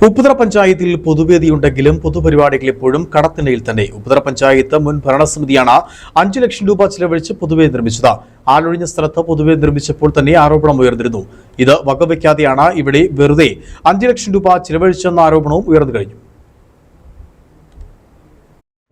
ഉപ്പുതറ പഞ്ചായത്തിൽ പൊതുവേദിയുണ്ടെങ്കിലും പൊതുപരിപാടികൾ ഇപ്പോഴും കടത്തിണ്ണയിൽ തന്നെ. ഉപ്പുതറ പഞ്ചായത്ത് മുൻ ഭരണസമിതിയാണ് 5 ലക്ഷം രൂപ ചിലവഴിച്ച് പൊതുവേദി നിർമ്മിച്ചത്. ആളൊഴിഞ്ഞ സ്ഥലത്ത് പൊതുവേദി നിർമ്മിച്ചപ്പോൾ തന്നെ ആരോപണം ഉയർന്നിരുന്നു. ഇത് വകവയ്ക്കാതെയാണ് ഇവിടെ വെറുതെ 5 ലക്ഷം രൂപ ചിലവഴിച്ചെന്ന ആരോപണവും ഉയർന്നു കഴിഞ്ഞു.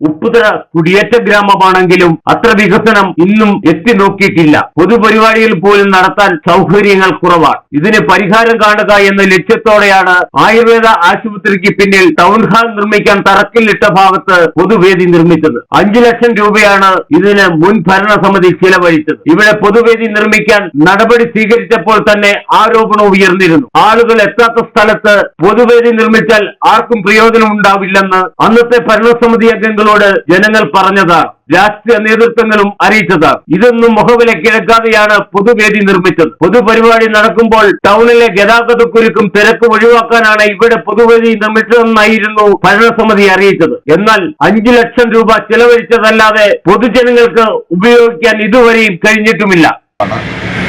ഉപ്പുതറ കുടിയേറ്റ ഗ്രാമമാണെങ്കിലും അത്ര വികസനം ഇന്നും എത്തി നോക്കിയിട്ടില്ല. പൊതുപരിപാടികൾ പോലും നടത്താൻ സൗകര്യങ്ങൾ കുറവാണ്. ഇതിന് പരിഹാരം കാണുക എന്ന ലക്ഷ്യത്തോടെയാണ് ആയുർവേദ ആശുപത്രിക്ക് പിന്നിൽ ടൗൺ ഹാൾ നിർമ്മിക്കാൻ തറക്കല്ലിട്ട ഭാഗത്ത് പൊതുവേദി നിർമ്മിച്ചത്. 5 ലക്ഷം രൂപയാണ് ഇതിന് മുൻ ഭരണസമിതി ചിലവഴിച്ചത്. ഇവിടെ പൊതുവേദി നിർമ്മിക്കാൻ നടപടി സ്വീകരിച്ചപ്പോൾ തന്നെ ആരോപണം ഉയർന്നിരുന്നു. ആളുകൾ എത്താത്ത സ്ഥലത്ത് പൊതുവേദി നിർമ്മിച്ചാൽ ആർക്കും പ്രയോജനം ഉണ്ടാവില്ലെന്ന് അന്നത്തെ ഭരണസമിതി അംഗങ്ങൾ ജനങ്ങൾ പറഞ്ഞതാണ്. രാഷ്ട്രീയ നേതൃത്വങ്ങളും അറിയിച്ചതാണ്. ഇതൊന്നും മുഖവിലക്കെടുക്കാതെയാണ് പൊതുവേദി നിർമ്മിച്ചത്. പൊതുപരിപാടി നടക്കുമ്പോൾ ടൗണിലെ ഗതാഗതക്കുരുക്കും തിരക്ക് ഒഴിവാക്കാനാണ് ഇവിടെ പൊതുവേദി നിർമ്മിച്ചതെന്നായിരുന്നു ഭരണസമിതി അറിയിച്ചത്. എന്നാൽ 5 ലക്ഷം രൂപ ചെലവഴിച്ചതല്ലാതെ പൊതുജനങ്ങൾക്ക് ഉപയോഗിക്കാൻ ഇതുവരെയും കഴിഞ്ഞിട്ടുമില്ല.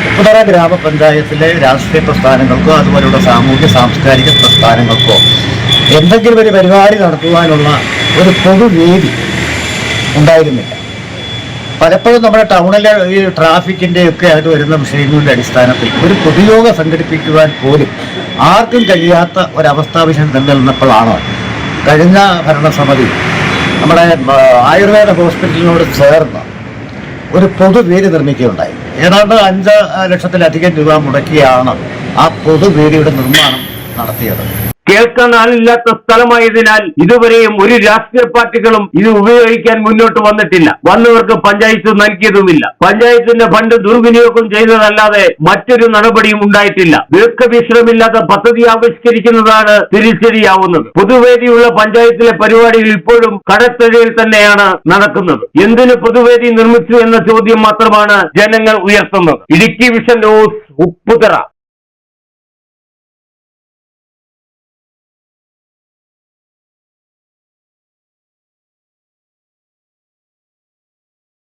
ഉപ്പുതറ ഗ്രാമപഞ്ചായത്തിലെ രാഷ്ട്രീയ പ്രസ്ഥാനങ്ങൾക്കോ അതുപോലുള്ള സാമൂഹ്യ സാംസ്കാരിക പ്രസ്ഥാനങ്ങൾക്കോ എന്തെങ്കിലും ഒരു പരിപാടി നടത്തുവാനുള്ള ഒരു പൊതുവേദി ഉണ്ടായിരുന്നില്ല. പലപ്പോഴും നമ്മുടെ ടൗണിലെ ഈ ട്രാഫിക്കിൻ്റെ ഒക്കെ ആയിട്ട് വരുന്ന വിഷയങ്ങളുടെ അടിസ്ഥാനത്തിൽ ഒരു പൊതുയോഗം സംഘടിപ്പിക്കുവാൻ പോലും ആർക്കും കഴിയാത്ത ഒരവസ്ഥാവിഷയം നിലനിന്നപ്പോഴാണ് കഴിഞ്ഞ ഭരണസമിതി നമ്മുടെ ആയുർവേദ ഹോസ്പിറ്റലിനോട് ചേർന്ന് ഒരു പൊതുവേദി നിർമ്മിക്കുകയുണ്ടായി. ഏതാണ്ട് 5 ലക്ഷത്തിലധികം രൂപ മുടക്കിയാണ് ആ പൊതുവേദിയുടെ നിർമ്മാണം നടത്തിയത്. കേൾക്കാൻ ആളില്ലാത്ത സ്ഥലമായതിനാൽ ഇതുവരെയും ഒരു രാഷ്ട്രീയ പാർട്ടികളും ഇത് ഉപയോഗിക്കാൻ മുന്നോട്ട് വന്നിട്ടില്ല. വന്നവർക്ക് പഞ്ചായത്ത് നൽകിയതുമില്ല. പഞ്ചായത്തിന്റെ ഫണ്ട് ദുർവിനിയോഗം ചെയ്തതല്ലാതെ മറ്റൊരു നടപടിയും ഉണ്ടായിട്ടില്ല. ദീർഘവിശ്രമില്ലാത്ത പദ്ധതി ആവിഷ്കരിക്കുന്നതാണ് തിരിച്ചടിയാവുന്നത്. പൊതുവേദിയുള്ള പഞ്ചായത്തിലെ പരിപാടികൾ ഇപ്പോഴും കടത്തഴയിൽ തന്നെയാണ് നടക്കുന്നത്. എന്തിന് പൊതുവേദി നിർമ്മിച്ചു എന്ന ചോദ്യം മാത്രമാണ് ജനങ്ങൾ ഉയർത്തുന്നത്. Idukki vision news, Upputhara.